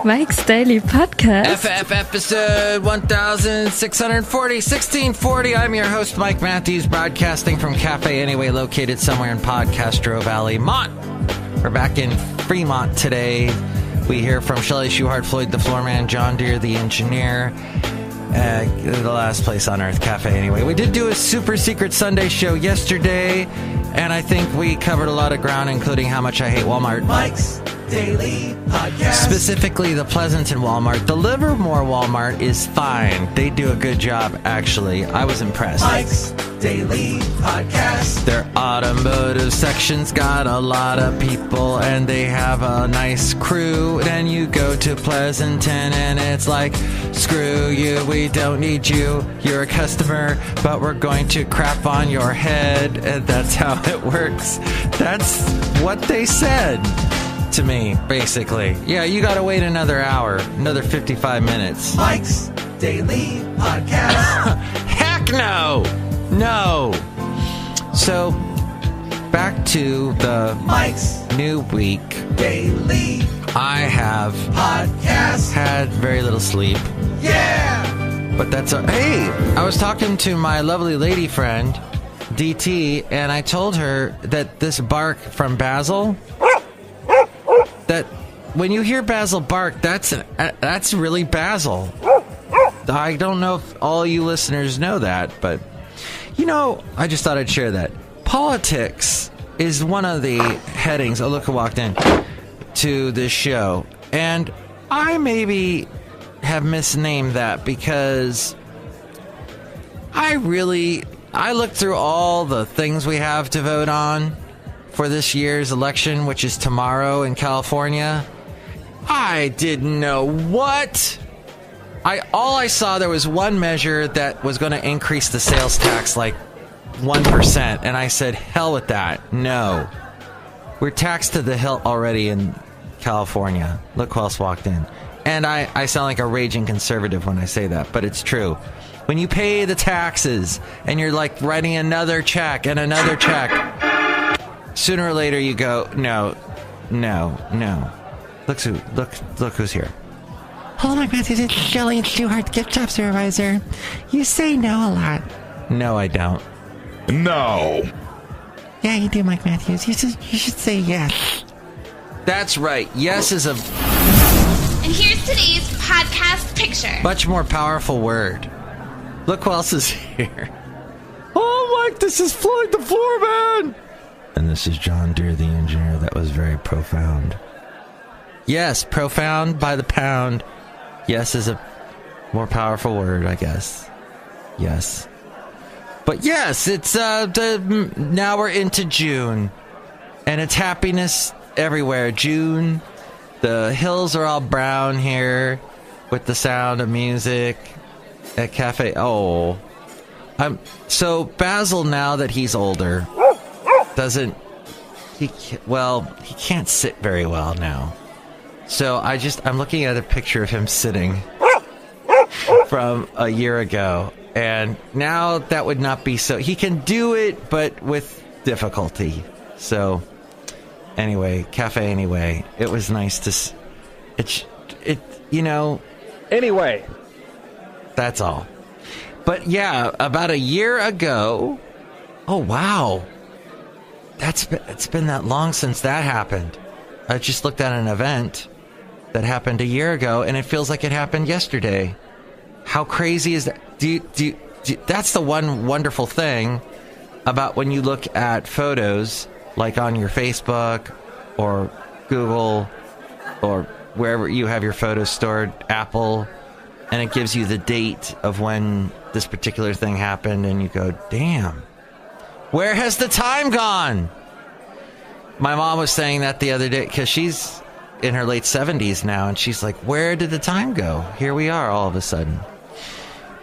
Mike's Daily Podcast. FF episode 1640. I'm your host, Mike Matthews, broadcasting from Café Anyway, located somewhere in Podcastro Valley, Mont. We're back in Fremont today. We hear from Chely Shoehart, Floyd the Floorman, John Deere, the engineer. The last place on earth, Café Anyway. We did do a super secret Sunday show yesterday, and I think we covered a lot of ground, including how much I hate Walmart. Mike's Daily Podcast. Specifically, the Pleasanton Walmart. The Livermore Walmart is fine. They do a good job, actually. I was impressed. Mike's Daily Podcast. Their automotive section's got a lot of people, and they have a nice crew. Then you go to Pleasanton, and it's like, screw you, we don't need you. You're a customer, but we're going to crap on your head. And that's how it works. That's what they said to me, basically. Yeah, you gotta wait another hour, another 55 minutes. Mike's Daily Podcast. Heck no! No! So, back to the Mike's new week. Daily I have Podcast. had very little sleep. Yeah! But that's hey, I was talking to my lovely lady friend, DT, and I told her that this bark from Basil, that when you hear Basil bark, that's really Basil. I don't know if all you listeners know that, but you know, I just thought I'd share that. Politics is one of the headings. Oh, look who walked in to this show, and I maybe have misnamed that because I looked through all the things we have to vote on for this year's election, which is tomorrow in California. I didn't know what. All I saw, there was one measure that was going to increase the sales tax like 1%, and I said, hell with that. No. We're taxed to the hilt already in California. Look who else walked in. And I sound like a raging conservative when I say that, but it's true. When you pay the taxes and you're like writing another check and another check, sooner or later you go, no. Look who's here. Hello, Mike Matthews. It's Chely Shoehart, gift shop supervisor. You say no a lot. No, I don't. No. Yeah, you do, Mike Matthews. You should say yes. That's right. Yes is a And here's today's podcast picture. much more powerful word. Look who else is here. Oh, Mike, this is Floyd the Floorman. And this is John Deere, the engineer. That was very profound. Yes, profound by the pound. Yes is a more powerful word, I guess. Yes. But yes, it's now we're into June, and it's happiness everywhere. June, the hills are all brown here with the sound of music at Cafe. Oh, so Basil, now that he's older, he can't sit very well now. So I'm looking at a picture of him sitting from a year ago, and now that would not be so. He can do it, but with difficulty. So anyway, Café Anyway. It was nice to. Anyway, that's all. But yeah, about a year ago. Oh wow, it's been that long since that happened. I just looked at an event that happened a year ago, and it feels like it happened yesterday. How crazy is that? That's the one wonderful thing about when you look at photos, like on your Facebook or Google or wherever you have your photos stored, Apple, and it gives you the date of when this particular thing happened, and you go, damn, where has the time gone? My mom was saying that the other day, because she's in her late 70s now, and she's like, where did the time go? Here we are all of a sudden.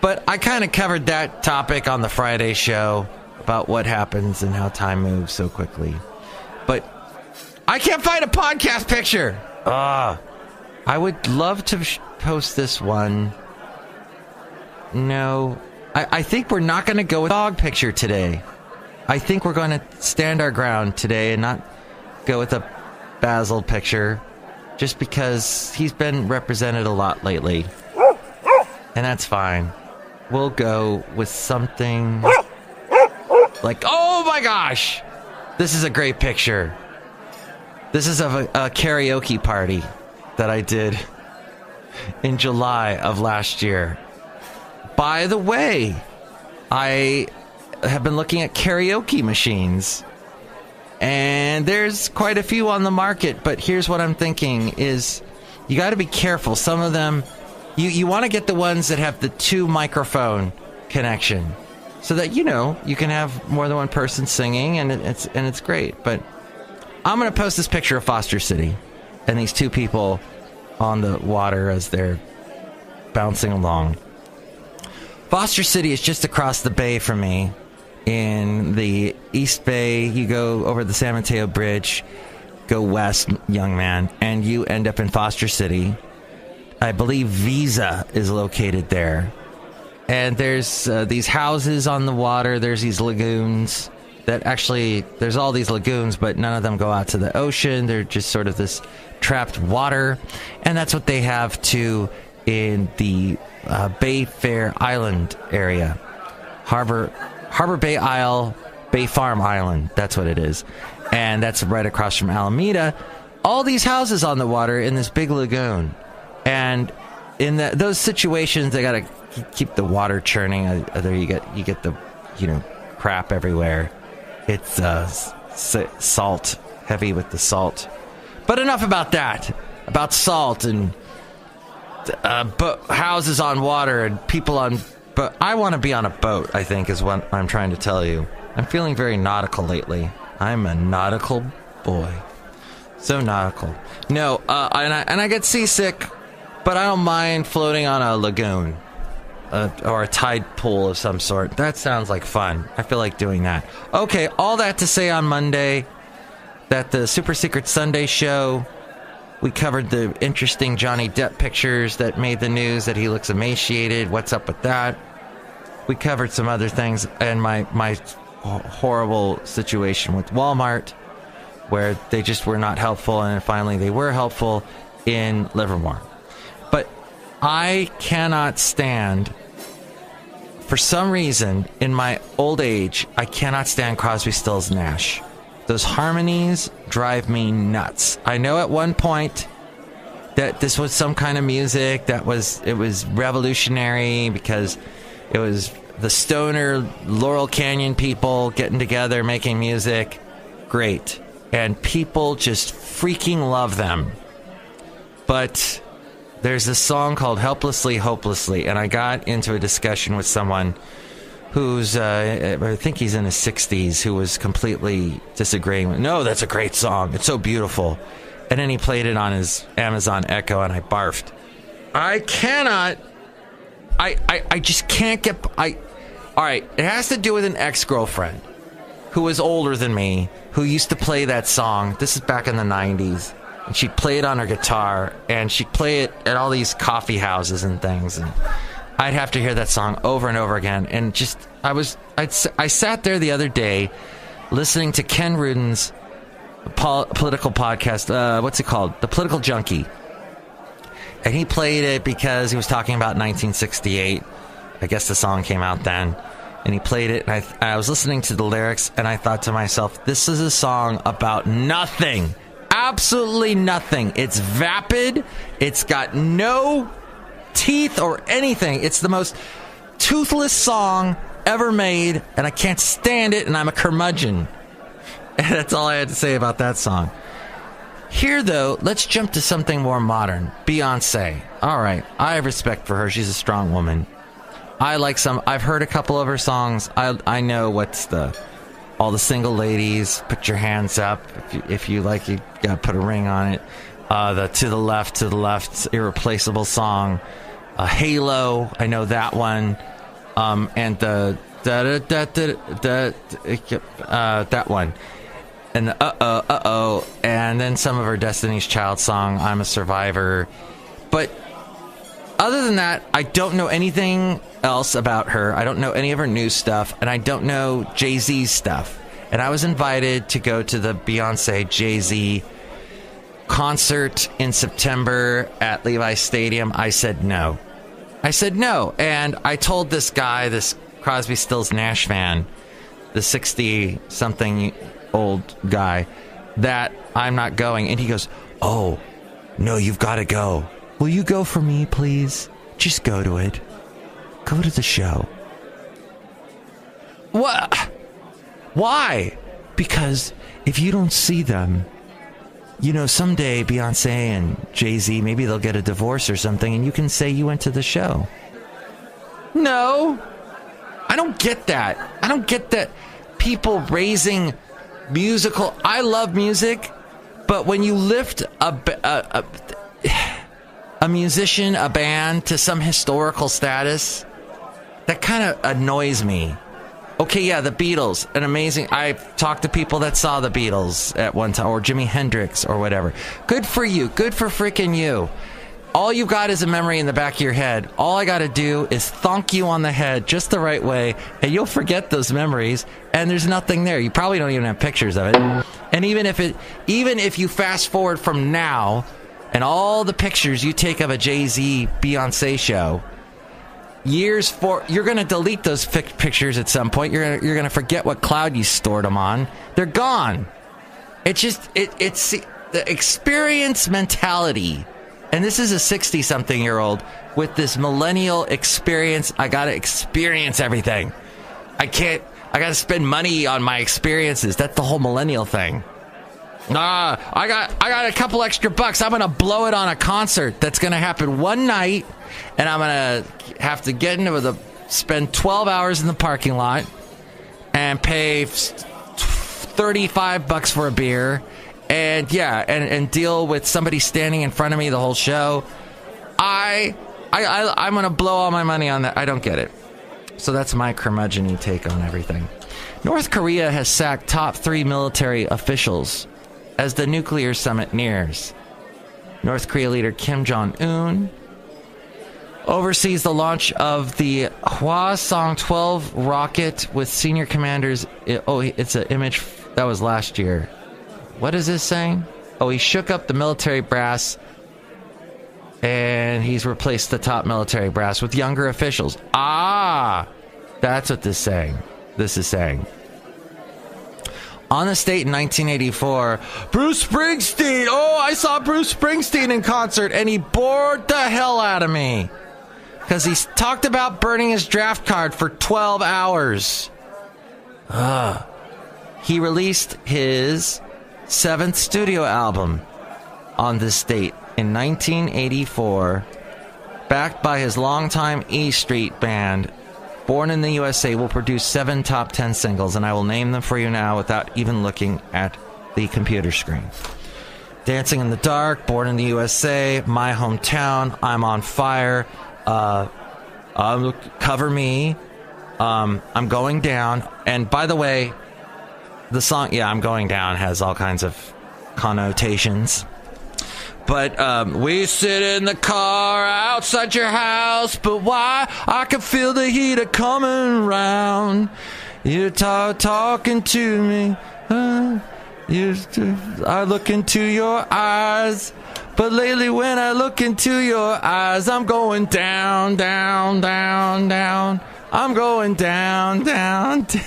But I kind of covered that topic on the Friday show about what happens and how time moves so quickly. But I can't find a podcast picture. I would love to post this one. No. I think we're not going to go with a dog picture today. I think we're going to stand our ground today and not go with a Basil picture. just because he's been represented a lot lately. And that's fine. We'll go with something like, oh my gosh! This is a great picture. This is of a karaoke party that I did in July of last year. By the way, I have been looking at karaoke machines, and there's quite a few on the market, but here's what I'm thinking is you got to be careful. Some of them, you want to get the ones that have the 2 microphone connection so that, you can have more than one person singing, and it's great. But I'm going to post this picture of Foster City and these 2 people on the water as they're bouncing along. Foster City is just across the bay from me in the East Bay. You go over the San Mateo Bridge, go west, young man, and you end up in Foster City. I believe Visa is located there. And there's these houses on the water. There's these lagoons that actually, there's all these lagoons, but none of them go out to the ocean. They're just sort of this trapped water. And that's what they have too in the Bay Fair Island area. Harbor Bay Isle, Bay Farm Island. That's what it is. And that's right across from Alameda. All these houses on the water in this big lagoon. And in those situations, they got to keep the water churning. There you get the, crap everywhere. It's salt, heavy with the salt. But enough about that. About salt and houses on water and people on. But I want to be on a boat, I think, is what I'm trying to tell you. I'm feeling very nautical lately. I'm a nautical boy. So nautical. No, and I get seasick, but I don't mind floating on a lagoon. Or a tide pool of some sort. That sounds like fun. I feel like doing that. Okay, all that to say on Monday that the Super Secret Sunday show, we covered the interesting Johnny Depp pictures that made the news, that he looks emaciated. What's up with that? We covered some other things, and my horrible situation with Walmart, where they just were not helpful, and finally they were helpful in Livermore. But I cannot stand, for some reason, in my old age, I cannot stand Crosby, Stills, Nash. Those harmonies drive me nuts. I know at one point that this was some kind of music it was revolutionary because it was the stoner Laurel Canyon people getting together making music. Great. And people just freaking love them. But there's this song called Helplessly, Hopelessly, and I got into a discussion with someone who's, I think he's in his 60s, who was completely disagreeing with, no, that's a great song. It's so beautiful. And then he played it on his Amazon Echo, and I barfed. I cannot, I just can't get, all right, it has to do with an ex-girlfriend who was older than me, who used to play that song. This is back in the 90s. And she'd play it on her guitar, and she'd play it at all these coffee houses and things. And I'd have to hear that song over and over again. And just, I sat there the other day listening to Ken Rudin's political podcast. What's it called? The Political Junkie. And he played it because he was talking about 1968. I guess the song came out then. And he played it, and I was listening to the lyrics, and I thought to myself, this is a song about nothing. Absolutely nothing. It's vapid. It's got no teeth or anything. It's the most toothless song ever made, and I can't stand it, and I'm a curmudgeon. And that's all I had to say about that song. Here, though, let's jump to something more modern. Beyonce. All right. I have respect for her. She's a strong woman. I've heard a couple of her songs. I know what's all the single ladies, put your hands up. If you like, you gotta put a ring on it. The To the Left, irreplaceable song. Halo, I know that one. And the that one. And the uh-oh. And then some of her Destiny's Child song, I'm a Survivor. But other than that, I don't know anything else about her. I don't know any of her new stuff, and I don't know Jay-Z's stuff. And I was invited to go to the Beyonce Jay-Z concert in September at Levi's Stadium, I said no. And I told this guy, this Crosby, Stills, Nash fan, the 60-something-old guy, that I'm not going. And he goes, oh, no, you've got to go. Will you go for me, please? Just go to it. Go to the show. What? Why? Because if you don't see them, someday Beyonce and Jay-Z, maybe they'll get a divorce or something, and you can say you went to the show. No. I don't get that. I don't get that people raising musical... I love music, but when you lift a musician, a band, to some historical status, that kind of annoys me. Okay, yeah, the Beatles, an amazing... I've talked to people that saw the Beatles at one time, or Jimi Hendrix, or whatever. Good for you. Good for freaking you. All you got is a memory in the back of your head. All I got to do is thunk you on the head just the right way, and you'll forget those memories, and there's nothing there. You probably don't even have pictures of it. And even if you fast forward from now, and all the pictures you take of a Jay-Z, Beyonce show... you're going to delete those pictures at some point. You're going to forget what cloud you stored them on. They're gone. It's just it's the experience mentality. And this is a 60-something-year-old with this millennial experience. I got to experience everything. I got to spend money on my experiences. That's the whole millennial thing. I got a couple extra bucks. I'm going to blow it on a concert that's going to happen one night. And I'm going to have to spend 12 hours in the parking lot and pay $35 for a beer. And and deal with somebody standing in front of me the whole show. I'm going to blow all my money on that. I don't get it. So that's my curmudgeon-y take on everything. North Korea has sacked top 3 military officials as the nuclear summit nears. North Korea leader Kim Jong-un oversees the launch of the Hwasong-12 rocket with senior commanders. It's an image that was last year. What is this saying? Oh, he shook up the military brass, and he's replaced the top military brass with younger officials. That's what this is saying. On the state in 1984, Bruce Springsteen. Oh, I saw Bruce Springsteen in concert, and he bored the hell out of me. Because he talked about burning his draft card for 12 hours. He released his 7th studio album on this date in 1984, backed by his longtime E Street band. Born in the USA will produce 7 top 10 singles, and I will name them for you now without even looking at the computer screen. Dancing in the Dark, Born in the USA, My Hometown, I'm on Fire, Cover Me, I'm Going Down. And by the way, the song, I'm Going Down, has all kinds of connotations. But we sit in the car outside your house, but why? I can feel the heat coming round. You're talking to me. I look into your eyes. But lately when I look into your eyes, I'm going down, down, down, down. I'm going down, down, down.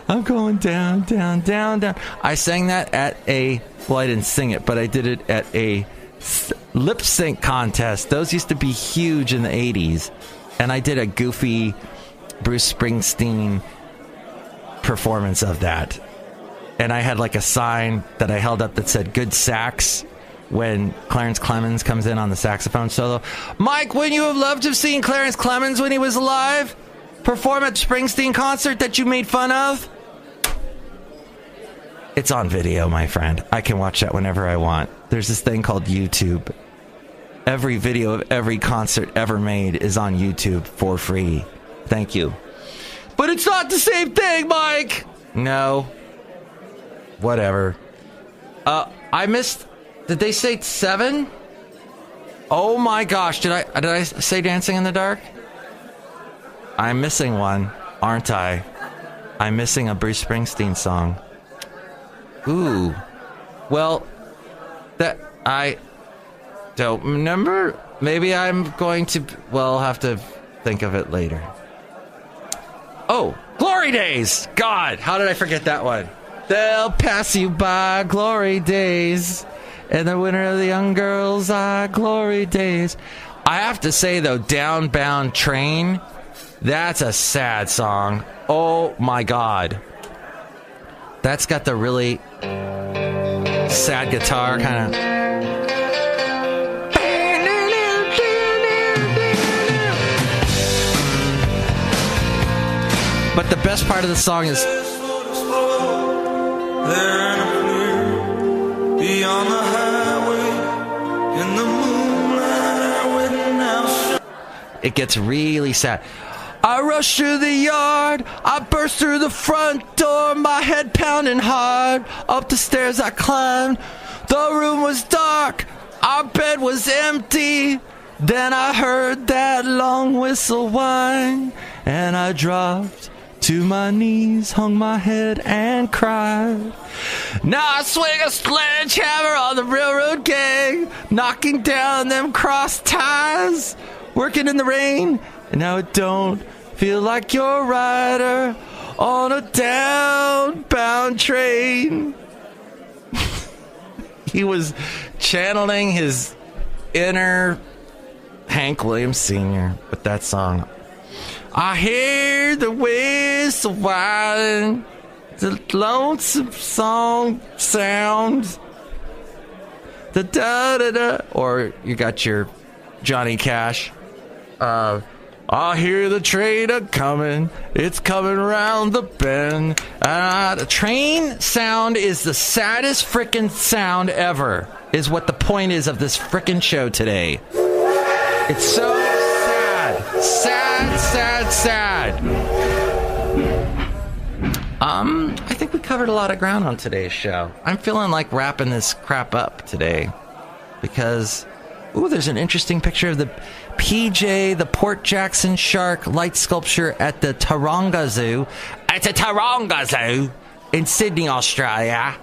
I'm going down, down, down, down. I sang that at I didn't sing it, but I did it at a lip sync contest. Those used to be huge in the 80s. And I did a goofy Bruce Springsteen performance of that. And I had like a sign that I held up that said "Good Sax" when Clarence Clemens comes in on the saxophone solo. Mike, wouldn't you have loved to have seen Clarence Clemens when he was alive perform at Springsteen concert that you made fun of? It's on video, my friend. I can watch that whenever I want. There's this thing called YouTube. Every video of every concert ever made is on YouTube for free. Thank you. But it's not the same thing, Mike! No. Whatever. I missed... Did they say 7? Oh my gosh, did I say Dancing in the Dark? I'm missing one, aren't I? I'm missing a Bruce Springsteen song. Ooh. Well, that I don't remember. Maybe I'm going to... Well, I'll have to think of it later. Oh, Glory Days! God, how did I forget that one? They'll pass you by, glory days. And the winter of the young girls are glory days. I have to say, though, Downbound Train, that's a sad song. Oh, my God. That's got the really sad guitar kind of... But the best part of the song is... Beyond the highway, in the moonlight, it gets really sad. I rushed through the yard, I burst through the front door, my head pounding hard. Up the stairs I climbed, the room was dark, our bed was empty. Then I heard that long whistle whine, and I dropped to my knees, hung my head and cried. Now I swing a sledgehammer on the railroad gang, knocking down them cross ties, working in the rain, and now it don't feel like you're a rider on a downbound train. He was channeling his inner Hank Williams Sr. with that song. I hear the whistle whine, the lonesome song sounds, the da-da-da, or you got your Johnny Cash. I hear the train a-coming, it's coming around the bend. The train sound is the saddest frickin' sound ever, is what the point is of this frickin' show today. It's so sad. Sad, sad, sad. I think we covered a lot of ground on today's show. I'm feeling like wrapping this crap up today because, there's an interesting picture of the PJ, the Port Jackson shark light sculpture at the Taronga Zoo. At the Taronga Zoo in Sydney, Australia.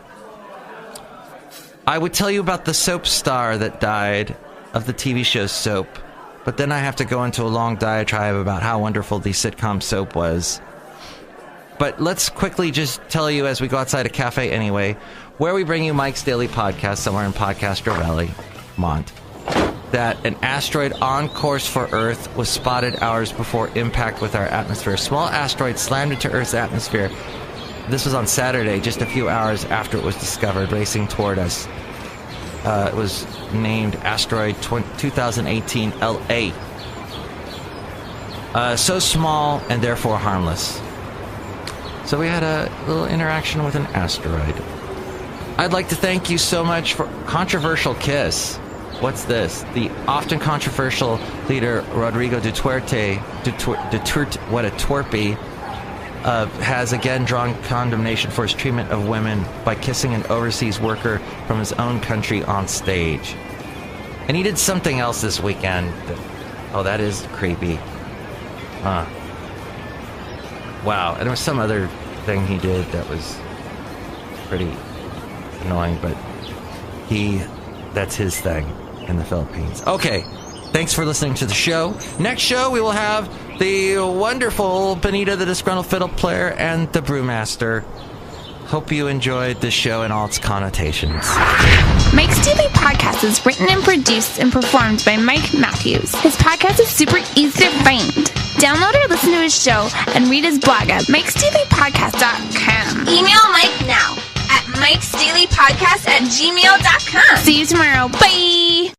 I would tell you about the soap star that died of the TV show Soap, but then I have to go into a long diatribe about how wonderful the sitcom Soap was. But let's quickly just tell you as we go outside of Café Anyway, where we bring you Mike's Daily Podcast somewhere in Podcaster Valley, Mont, that an asteroid on course for Earth was spotted hours before impact with our atmosphere. A small asteroid slammed into Earth's atmosphere. This was on Saturday, just a few hours after it was discovered, racing toward us. It was named Asteroid 2018 LA. So small and therefore harmless. So we had a little interaction with an asteroid. I'd like to thank you so much for Controversial Kiss. What's this? The often controversial leader Rodrigo Duterte, what a twerpy, has again drawn condemnation for his treatment of women by kissing an overseas worker from his own country on stage. And he did something else this weekend. That is creepy. Wow. And there was some other thing he did that was pretty annoying, but that's his thing in the Philippines. Okay. Thanks for listening to the show. Next show, we will have the wonderful Benita, the Disgruntled Fiddle Player, and the Brewmaster. Hope you enjoyed this show and all its connotations. Mike's Daily Podcast is written and produced and performed by Mike Matthews. His podcast is super easy to find. Download or listen to his show and read his blog at mikesdailypodcast.com. Email Mike now at mikesdailypodcast@gmail.com. See you tomorrow. Bye!